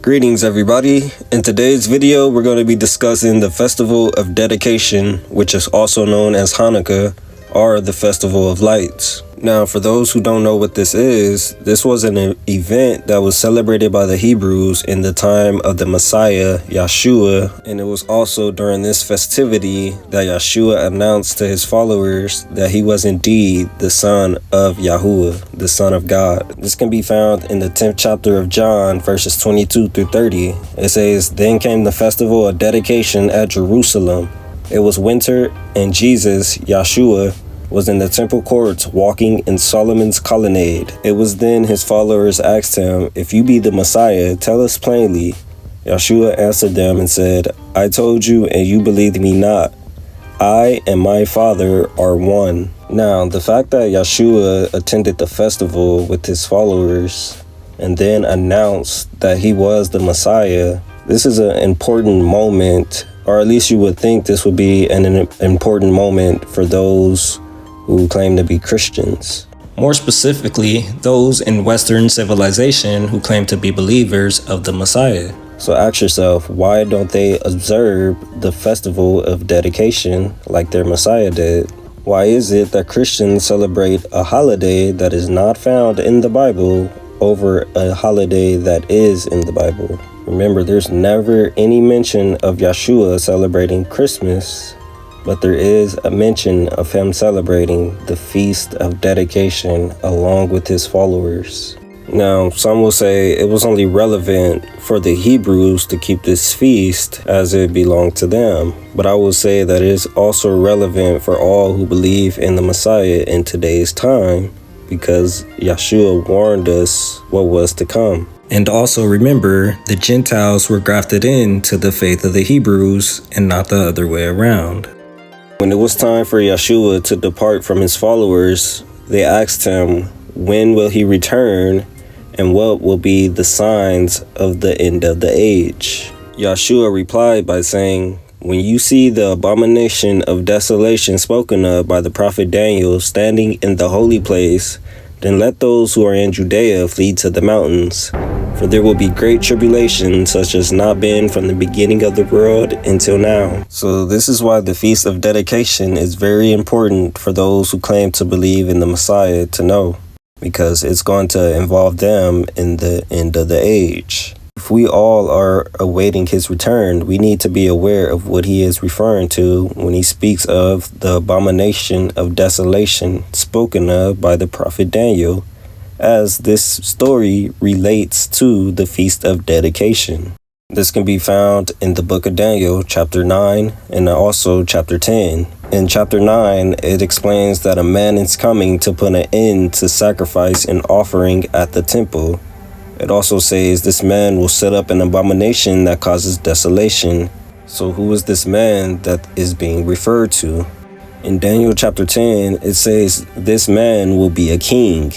Greetings everybody. In today's video we're going to be discussing the festival of dedication, which is also known as Hannukah, or the festival of lights. Now for those who don't know what this is, this was an event that was celebrated by the Hebrews in the time of the Messiah Yashua, and it was also during this festivity that Yashua announced to his followers that he was indeed the son of Yahuwah, the son of God. This can be found in the 10th chapter of John, verses 22 through 30. It says, "Then came the festival of dedication at Jerusalem. It was winter, and Jesus, Yashua, was in the temple courts walking in Solomon's colonnade. It was then his followers asked him, 'If you be the Messiah, tell us plainly.' Yashua answered them and said, 'I told you, and you believed me not. I and my Father are one.'" Now, the fact that Yashua attended the festival with his followers and then announced that he was the Messiah, this is an important moment, or at least you would think this would be an important moment for those who claim to be Christians. More specifically, those in Western civilization who claim to be believers of the Messiah. So ask yourself, why don't they observe the festival of dedication like their Messiah did? Why is it that Christians celebrate a holiday that is not found in the Bible over a holiday that is in the Bible? Remember, there's never any mention of Yashua celebrating Christmas, but there is a mention of him celebrating the Feast of Dedication along with his followers. Now, some will say it was only relevant for the Hebrews to keep this feast as it belonged to them, but I will say that it is also relevant for all who believe in the Messiah in today's time, because Yashua warned us what was to come. And also remember, the Gentiles were grafted into the faith of the Hebrews and not the other way around. When it was time for Yashua to depart from his followers, they asked him, when will he return and what will be the signs of the end of the age? Yashua replied by saying, "When you see the abomination of desolation spoken of by the prophet Daniel standing in the holy place, then let those who are in Judea flee to the mountains. For there will be great tribulation, such as not been from the beginning of the world until now." So this is why the Feast of Dedication is very important for those who claim to believe in the Messiah to know, because it's going to involve them in the end of the age. If we all are awaiting his return, we need to be aware of what he is referring to when he speaks of the abomination of desolation spoken of by the prophet Daniel, as this story relates to the Feast of Dedication. This can be found in the book of Daniel, chapter 9, and also chapter 10. In chapter 9, it explains that a man is coming to put an end to sacrifice and offering at the temple. It also says this man will set up an abomination that causes desolation. So who is this man that is being referred to? In Daniel chapter 10, it says this man will be a king,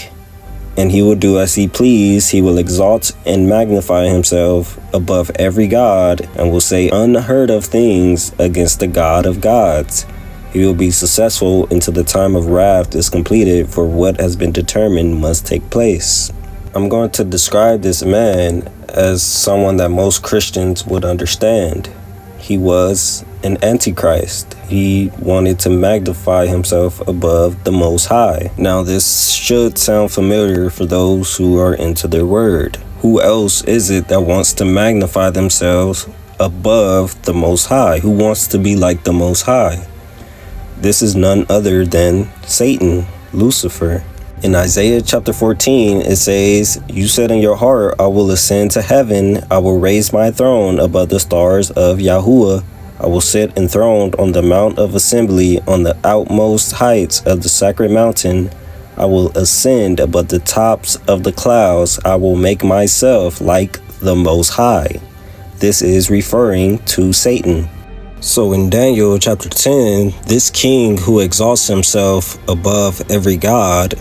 and he will do as he please. He will exalt and magnify himself above every god, and will say unheard of things against the God of gods. He will be successful until the time of wrath is completed, for what has been determined must take place. I'm going to describe this man as someone that most Christians would understand. He was an antichrist. He wanted to magnify himself above the Most High. Now, this should sound familiar for those who are into their word. Who else is it that wants to magnify themselves above the Most High? Who wants to be like the Most High? This is none other than Satan, Lucifer. In Isaiah chapter 14, it says, "You said in your heart, I will ascend to heaven. I will raise my throne above the stars of Yahuwah. I will sit enthroned on the mount of assembly on the outmost heights of the sacred mountain. I will ascend above the tops of the clouds. I will make myself like the Most High." This is referring to Satan. So in Daniel chapter 10, this king who exalts himself above every god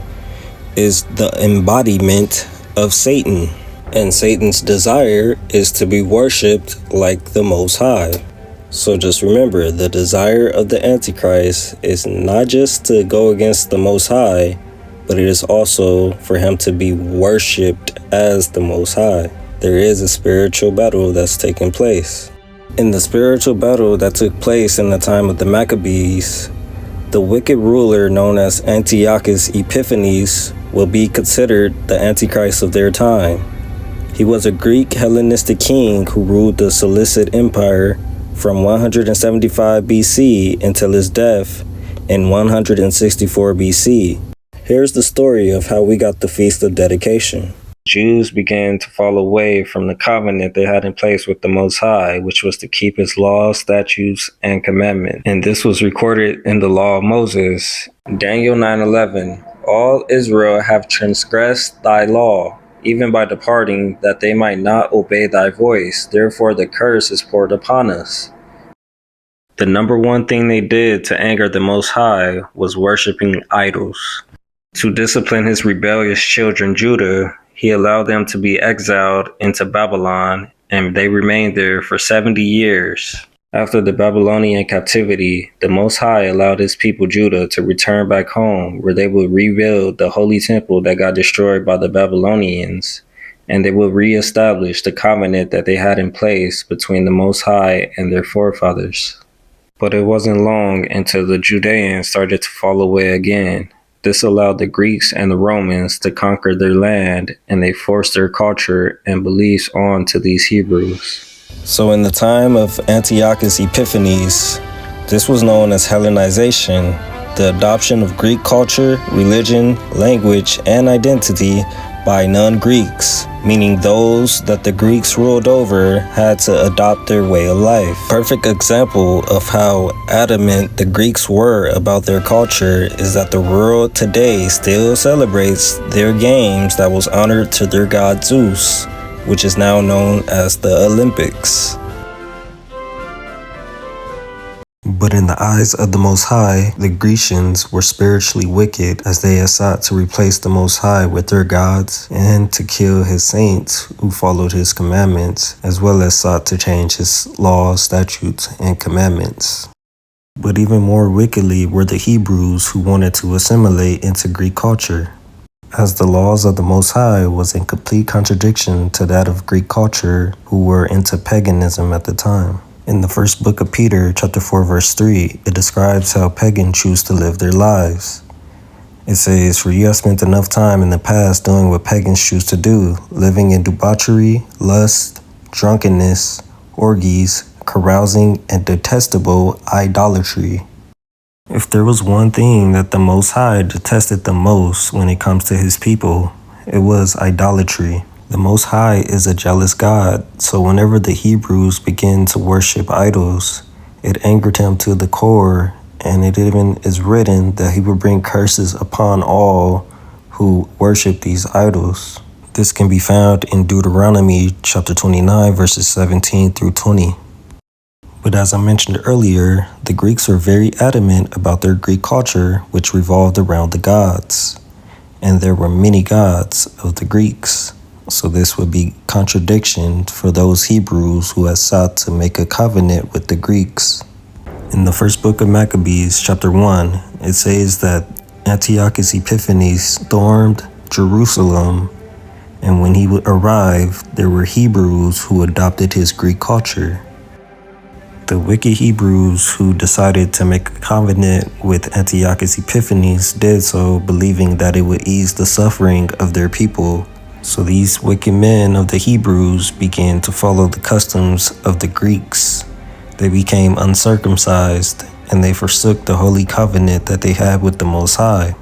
is the embodiment of Satan, and Satan's desire is to be worshipped like the Most High. So just remember, the desire of the Antichrist is not just to go against the Most High, but it is also for him to be worshipped as the Most High. there is a spiritual battle that's taking place. In the spiritual battle that took place in the time of the Maccabees, the wicked ruler known as Antiochus Epiphanes will be considered the Antichrist of their time. He was a Greek Hellenistic king who ruled the Seleucid Empire from 175 BC until his death in 164 BC. Here's the story of how we got the Feast of Dedication. Jews began to fall away from the covenant they had in place with the Most High, which was to keep his laws, statutes, and commandments. And this was recorded in the law of Moses. Daniel 9:11, all Israel have transgressed thy law, even by departing, that they might not obey thy voice. Therefore the curse is poured upon us. The number one thing they did to anger the Most High was worshiping idols. To discipline his rebellious children Judah, he allowed them to be exiled into Babylon, and they remained there for 70 years. After the Babylonian captivity, the Most High allowed his people Judah to return back home, where they would rebuild the holy temple that got destroyed by the Babylonians, and they would reestablish the covenant that they had in place between the Most High and their forefathers. But it wasn't long until the Judeans started to fall away again. This allowed the Greeks and the Romans to conquer their land, and they forced their culture and beliefs on to these Hebrews. So in the time of Antiochus Epiphanes, this was known as Hellenization, the adoption of Greek culture, religion, language, and identity by non-Greeks, meaning those that the Greeks ruled over had to adopt their way of life. Perfect example of how adamant the Greeks were about their culture is that the world today still celebrates their games that was honored to their god Zeus, which is now known as the Olympics. But in the eyes of the Most High, the Grecians were spiritually wicked, as they had sought to replace the Most High with their gods and to kill his saints who followed his commandments, as well as sought to change his laws, statutes, and commandments. But even more wickedly were the Hebrews, who wanted to assimilate into Greek culture, as the laws of the Most High was in complete contradiction to that of Greek culture, who were into paganism at the time. In the first book of Peter, chapter 4, verse 3, it describes how pagans choose to live their lives. It says, "For you have spent enough time in the past doing what pagans choose to do, living in debauchery, lust, drunkenness, orgies, carousing, and detestable idolatry." If there was one thing that the Most High detested the most when it comes to his people, it was idolatry. The Most High is a jealous God, so whenever the Hebrews began to worship idols, it angered him to the core, and it even is written that he would bring curses upon all who worship these idols. This can be found in Deuteronomy chapter 29, verses 17 through 20. But as I mentioned earlier, the Greeks were very adamant about their Greek culture, which revolved around the gods. And there were many gods of the Greeks. So this would be contradiction for those Hebrews who had sought to make a covenant with the Greeks. In the first book of Maccabees, chapter 1, it says that Antiochus Epiphanes stormed Jerusalem, and when he arrived, there were Hebrews who adopted his Greek culture. The wicked Hebrews who decided to make a covenant with Antiochus Epiphanes did so, believing that it would ease the suffering of their people. So these wicked men of the Hebrews began to follow the customs of the Greeks. They became uncircumcised, and they forsook the holy covenant that they had with the Most High.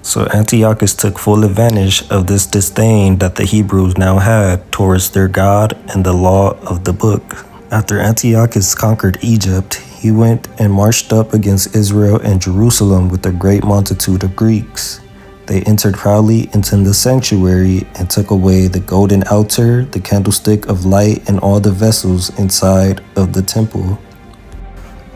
So Antiochus took full advantage of this disdain that the Hebrews now had towards their God and the law of the book. After Antiochus conquered Egypt, he went and marched up against Israel and Jerusalem with a great multitude of Greeks. They entered proudly into the sanctuary and took away the golden altar, the candlestick of light, and all the vessels inside of the temple.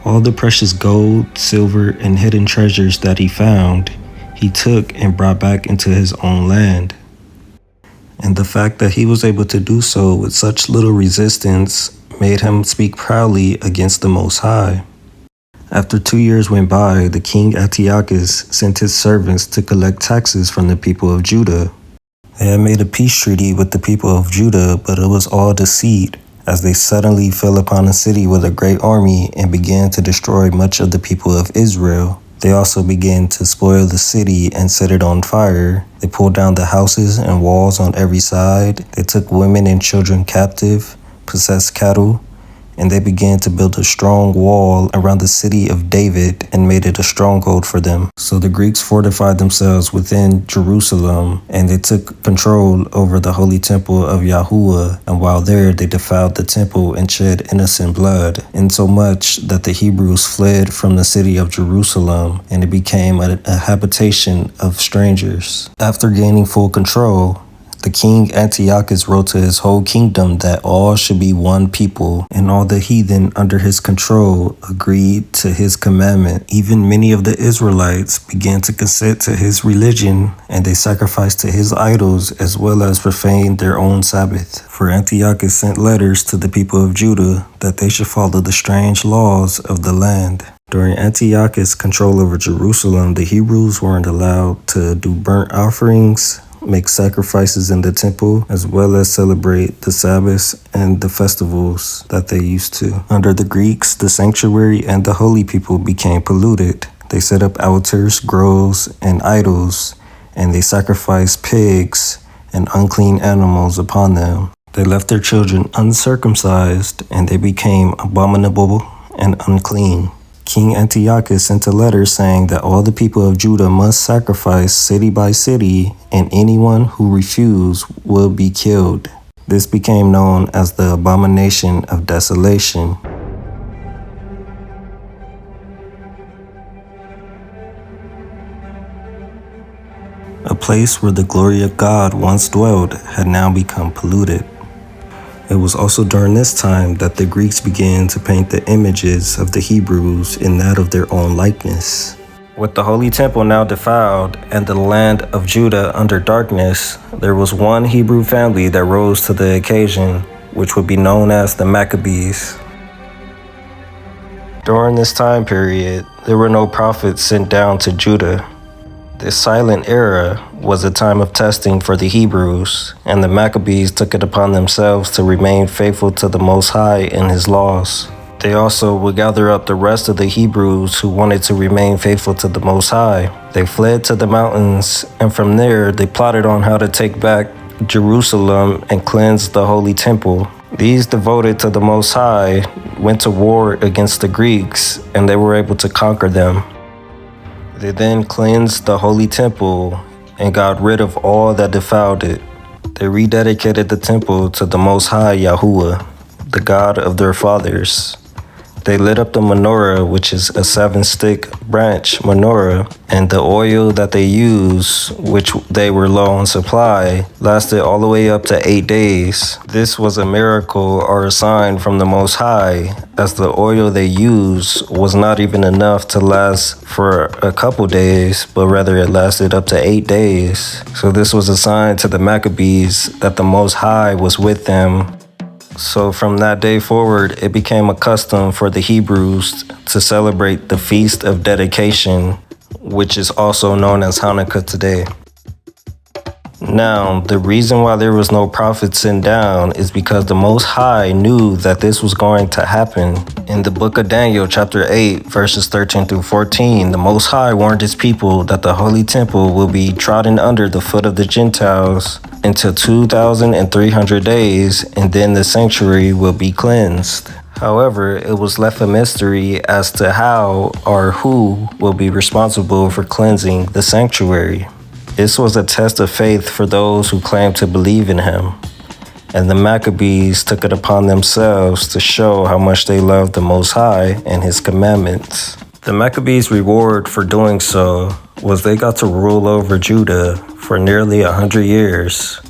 All the precious gold, silver, and hidden treasures that he found, he took and brought back into his own land. And the fact that he was able to do so with such little resistance made him speak proudly against the Most High. After 2 years went by, the king Antiochus sent his servants to collect taxes from the people of Judah. They had made a peace treaty with the people of Judah, but it was all deceit, as they suddenly fell upon the city with a great army and began to destroy much of the people of Israel. They also began to spoil the city and set it on fire. They pulled down the houses and walls on every side. They took women and children captive, possessed cattle, and they began to build a strong wall around the city of David and made it a stronghold for them. So the Greeks fortified themselves within Jerusalem, and they took control over the holy temple of Yahuwah, and while there they defiled the temple and shed innocent blood, insomuch that the Hebrews fled from the city of Jerusalem, and it became a habitation of strangers. After gaining full control, the king Antiochus wrote to his whole kingdom that all should be one people, and all the heathen under his control agreed to his commandment. Even many of the Israelites began to consent to his religion, and they sacrificed to his idols as well as profaned their own Sabbath. For Antiochus sent letters to the people of Judah that they should follow the strange laws of the land. During Antiochus' control over Jerusalem, the Hebrews weren't allowed to do burnt offerings, make sacrifices in the temple, as well as celebrate the Sabbaths and the festivals that they used to. Under the Greeks, the sanctuary and the holy people became polluted. They set up altars, groves, and idols, and they sacrificed pigs and unclean animals upon them. They left their children uncircumcised, and they became abominable and unclean. King Antiochus sent a letter saying that all the people of Judah must sacrifice city by city, and anyone who refused will be killed. This became known as the abomination of desolation. A place where the glory of God once dwelled had now become polluted. It was also during this time that the Greeks began to paint the images of the Hebrews in that of their own likeness. With the holy temple now defiled and the land of Judah under darkness, there was one Hebrew family that rose to the occasion, which would be known as the Maccabees. During this time period, there were no prophets sent down to Judah. This silent era was a time of testing for the Hebrews, and the Maccabees took it upon themselves to remain faithful to the Most High and His laws. They also would gather up the rest of the Hebrews who wanted to remain faithful to the Most High. They fled to the mountains, and from there they plotted on how to take back Jerusalem and cleanse the holy temple. These devoted to the Most High went to war against the Greeks, and they were able to conquer them. They then cleansed the holy temple and got rid of all that defiled it. They rededicated the temple to the Most High Yahuwah, the God of their fathers. They lit up the menorah, which is a 7-stick branch menorah, and the oil that they used, which they were low on supply, lasted all the way up to 8 days. This was a miracle or a sign from the Most High, as the oil they used was not even enough to last for a couple days, but rather it lasted up to 8 days. So this was a sign to the Maccabees that the Most High was with them. So from that day forward, it became a custom for the Hebrews to celebrate the Feast of Dedication, which is also known as Hannukah today. Now, the reason why there was no prophet sent down is because the Most High knew that this was going to happen. In the book of Daniel, chapter 8, verses 13 through 14, the Most High warned his people that the holy temple will be trodden under the foot of the Gentiles until 2,300 days, and then the sanctuary will be cleansed. However, it was left a mystery as to how or who will be responsible for cleansing the sanctuary. This was a test of faith for those who claimed to believe in him, and the Maccabees took it upon themselves to show how much they loved the Most High and his commandments. The Maccabees' reward for doing so was they got to rule over Judah for nearly 100 years.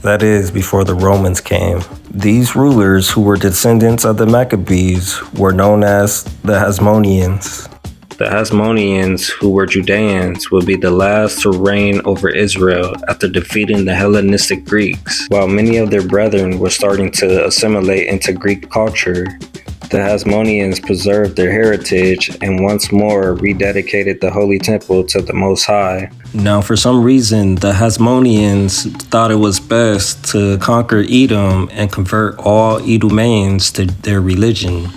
That is, before the Romans came. These rulers, who were descendants of the Maccabees, were known as the Hasmoneans. The Hasmoneans, who were Judeans, would be the last to reign over Israel after defeating the Hellenistic Greeks. While many of their brethren were starting to assimilate into Greek culture, The Hasmoneans preserved their heritage and once more rededicated the Holy Temple to the Most High. Now, for some reason, the Hasmoneans thought it was best to conquer Edom and convert all Edomians to their religion.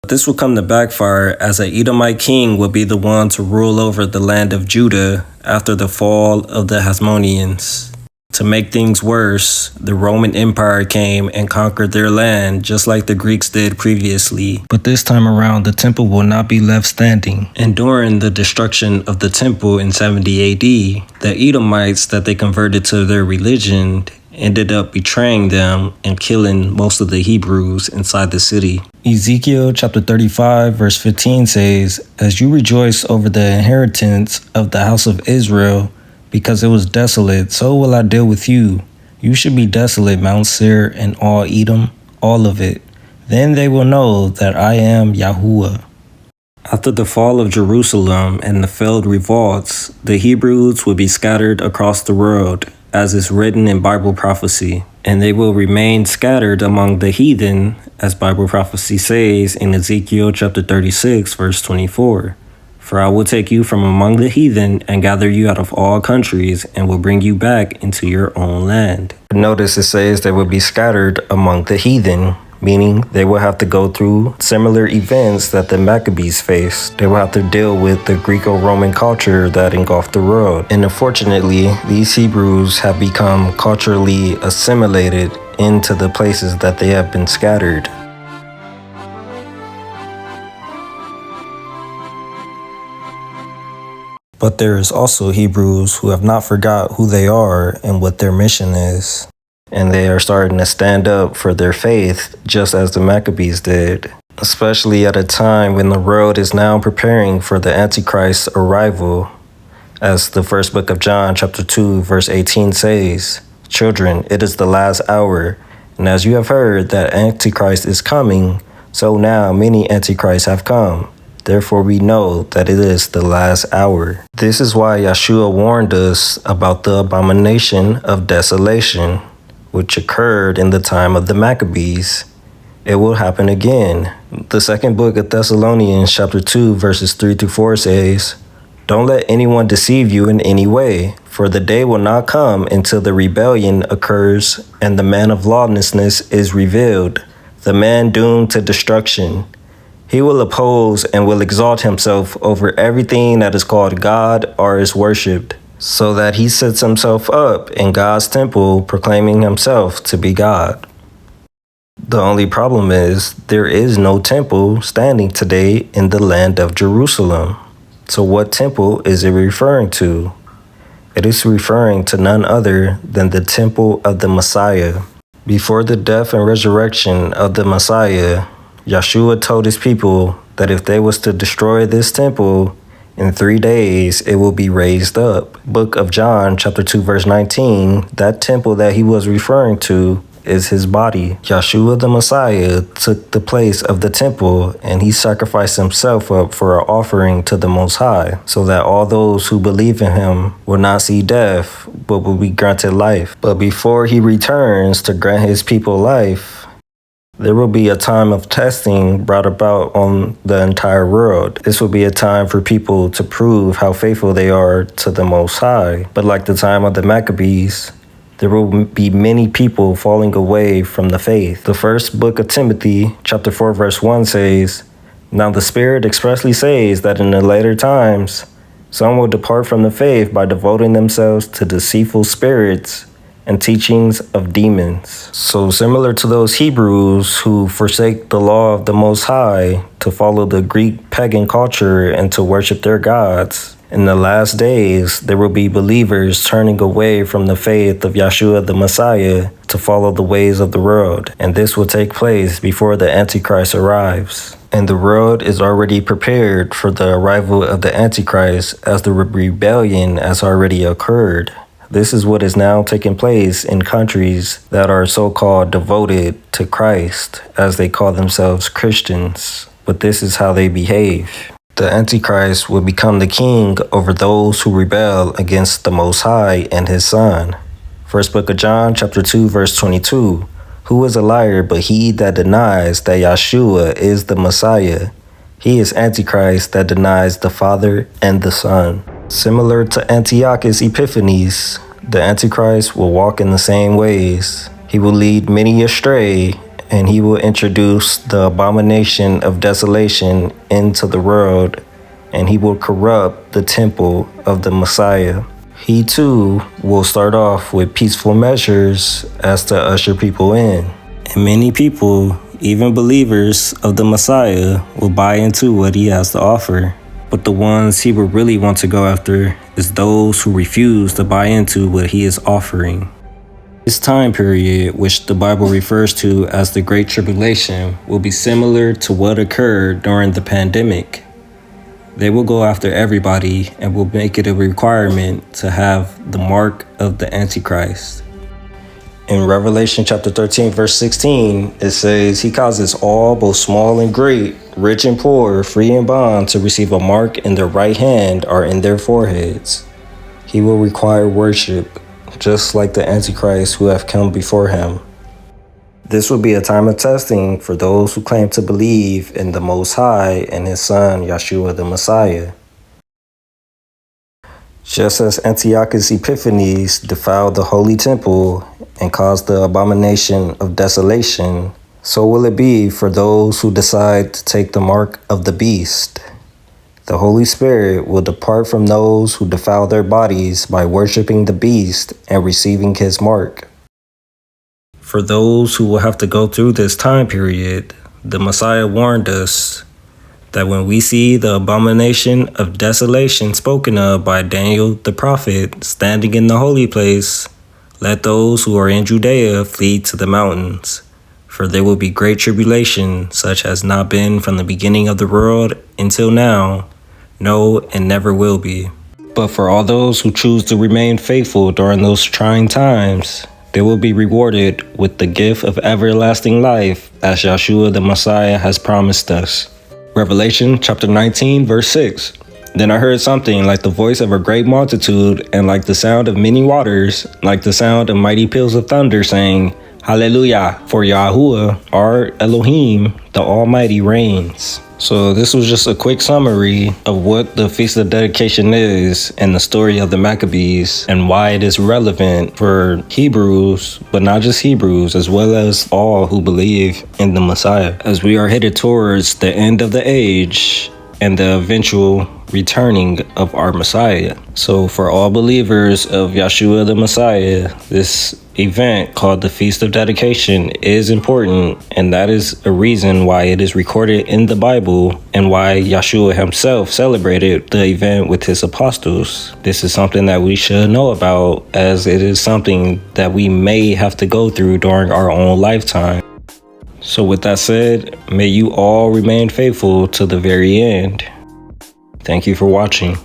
This will come to backfire, as an Edomite king will be the one to rule over the land of Judah after the fall of the Hasmoneans. To make things worse, the Roman Empire came and conquered their land just like the Greeks did previously. But this time around, the temple will not be left standing. And during the destruction of the temple in 70 AD, the Edomites that they converted to their religion ended up betraying them and killing most of the Hebrews inside the city. Ezekiel chapter 35 verse 15 says, "As you rejoice over the inheritance of the house of Israel, because it was desolate, so will I deal with you. You should be desolate, Mount Seir and all Edom, all of it. Then they will know that I am Yahuwah." After the fall of Jerusalem and the failed revolts, the Hebrews will be scattered across the world, as is written in Bible prophecy, and they will remain scattered among the heathen, as Bible prophecy says in Ezekiel chapter 36 verse 24. "For I will take you from among the heathen and gather you out of all countries and will bring you back into your own land." Notice it says they will be scattered among the heathen, meaning they will have to go through similar events that the Maccabees faced. They will have to deal with the Greco-Roman culture that engulfed the world. And unfortunately, these Hebrews have become culturally assimilated into the places that they have been scattered. But there is also Hebrews who have not forgot who they are and what their mission is. And they are starting to stand up for their faith just as the Maccabees did. Especially at a time when the world is now preparing for the Antichrist's arrival. As the first book of John chapter 2 verse 18 says, "Children, it is the last hour. And as you have heard that Antichrist is coming, so now many Antichrists have come. Therefore we know that it is the last hour." This is why Yashua warned us about the abomination of desolation, which occurred in the time of the Maccabees. It will happen again. The second book of Thessalonians chapter 2 verses 3-4 says, "Don't let anyone deceive you in any way, for the day will not come until the rebellion occurs and the man of lawlessness is revealed, the man doomed to destruction. He will oppose and will exalt himself over everything that is called God or is worshipped, so that he sets himself up in God's temple, proclaiming himself to be God." The only problem is there is no temple standing today in the land of Jerusalem. So what temple is it referring to? It is referring to none other than the temple of the Messiah. Before the death and resurrection of the Messiah, Yashua told his people that if they was to destroy this temple, in 3 days it will be raised up. Book of John chapter 2 verse 19, that temple that he was referring to is his body. Yashua the Messiah took the place of the temple and he sacrificed himself up for an offering to the Most High, so that all those who believe in him will not see death but will be granted life. But before he returns to grant his people life, there will be a time of testing brought about on the entire world. This will be a time for people to prove how faithful they are to the Most High. But like the time of the Maccabees, there will be many people falling away from the faith. The first book of Timothy, chapter 4, verse 1 says, "Now the Spirit expressly says that in the later times, some will depart from the faith by devoting themselves to deceitful spirits and teachings of demons." So similar to those Hebrews who forsake the law of the Most High to follow the Greek pagan culture and to worship their gods, in the last days there will be believers turning away from the faith of Yashua the Messiah to follow the ways of the world. And this will take place before the Antichrist arrives. And the world is already prepared for the arrival of the Antichrist, as the rebellion has already occurred. This is what is now taking place in countries that are so-called devoted to Christ, as they call themselves Christians. But this is how they behave. The Antichrist will become the king over those who rebel against the Most High and his Son. First book of John, chapter 2, verse 22. Who is a liar but he that denies that Yashua is the Messiah? He is Antichrist that denies the Father and the Son. Similar to Antiochus Epiphanes, the Antichrist will walk in the same ways. He will lead many astray, and he will introduce the abomination of desolation into the world, and he will corrupt the temple of the Messiah. He too will start off with peaceful measures as to usher people in. And many people, even believers of the Messiah, will buy into what he has to offer. But the ones he will really want to go after is those who refuse to buy into what he is offering. This time period, which the Bible refers to as the Great Tribulation, will be similar to what occurred during the pandemic. They will go after everybody and will make it a requirement to have the mark of the Antichrist. In Revelation chapter 13, verse 16, it says, "He causes all, both small and great, rich and poor, free and bond, to receive a mark in their right hand or in their foreheads." He will require worship, just like the Antichrist who have come before him. This will be a time of testing for those who claim to believe in the Most High and his Son, Yashua the Messiah. Just as Antiochus Epiphanes defiled the holy temple and caused the abomination of desolation, so will it be for those who decide to take the mark of the beast. The Holy Spirit will depart from those who defile their bodies by worshiping the beast and receiving his mark. For those who will have to go through this time period, the Messiah warned us that when we see the abomination of desolation spoken of by Daniel the prophet standing in the holy place, let those who are in Judea flee to the mountains. For there will be great tribulation, such as not been from the beginning of the world until now, no, and never will be. But for all those who choose to remain faithful during those trying times, they will be rewarded with the gift of everlasting life, as Yashua the Messiah has promised us. Revelation chapter 19, verse 6. Then I heard something like the voice of a great multitude, and like the sound of many waters, like the sound of mighty peals of thunder, saying, Hallelujah, for Yahuwah, our Elohim, the Almighty reigns. So this was just a quick summary of what the Feast of Dedication is and the story of the Maccabees and why it is relevant for Hebrews, but not just Hebrews, as well as all who believe in the Messiah, as we are headed towards the end of the age and the eventual returning of our Messiah. So for all believers of Yashua the Messiah, this event called the Feast of Dedication is important, and that is a reason why it is recorded in the Bible and why Yashua himself celebrated the event with his apostles. This is something that we should know about, as it is something that we may have to go through during our own lifetime. So with that said, may you all remain faithful to the very end. Thank you for watching.